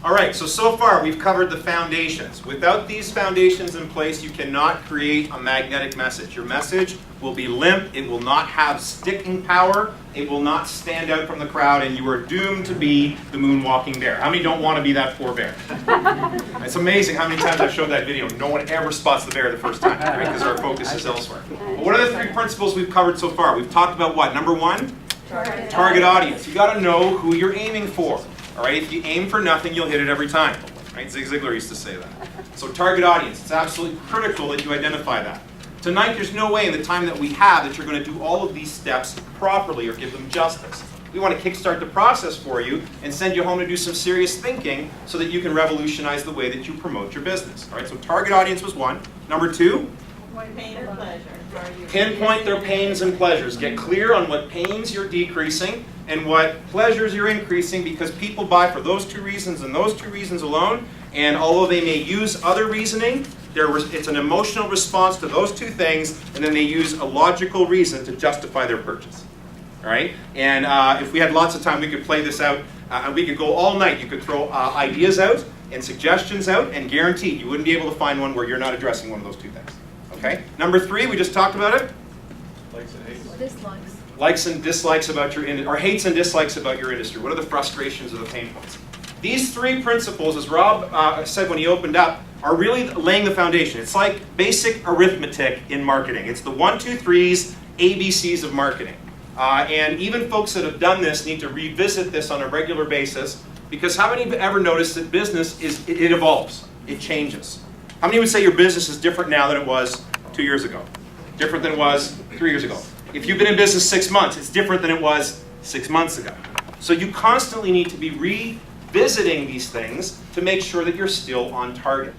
All right, so far we've covered the foundations. Without these foundations in place, you cannot create a magnetic message. Your message will be limp, it will not have sticking power, it will not stand out from the crowd, and you are doomed to be the moonwalking bear. How many don't want to be that poor bear? It's amazing how many times I've showed that video. No one ever spots the bear the first time, right? Because our focus is elsewhere. But what are the three principles we've covered so far? We've talked about what? Number one? Target audience. You got to know who you're aiming for. All right, if you aim for nothing, you'll hit it every time. Right? Zig Ziglar used to say that. So target audience, it's absolutely critical that you identify that. Tonight, there's no way in the time that we have that you're going to do all of these steps properly or give them justice. We want to kickstart the process for you and send you home to do some serious thinking so that you can revolutionize the way that you promote your business. All right, so target audience was one. Number two, pain or pleasure. pinpoint their pains and pleasures. Get clear on what pains you're decreasing and what pleasures you're increasing, because people buy for those two reasons and those two reasons alone, and although they may use other reasoning, it's an emotional response to those two things, and then they use a logical reason to justify their purchase. All right? And if we had lots of time, we could play this out, and we could go all night. You could throw ideas out and suggestions out, and guaranteed you wouldn't be able to find one where you're not addressing one of those two things. Okay? Number three, we just talked about it. Likes and hates. Dislikes. Likes and dislikes about your industry, or hates and dislikes about your industry. What are the frustrations or the pain points? These three principles, as Rob said when he opened up, are really laying the foundation. It's like basic arithmetic in marketing. It's the 1, 2, 3s, ABCs of marketing. And even folks that have done this need to revisit this on a regular basis, because how many have ever noticed that business it evolves, it changes? How many would say your business is different now than it was 2 years ago? Different than it was 3 years ago? If you've been in business 6 months, it's different than it was 6 months ago. So you constantly need to be revisiting these things to make sure that you're still on target.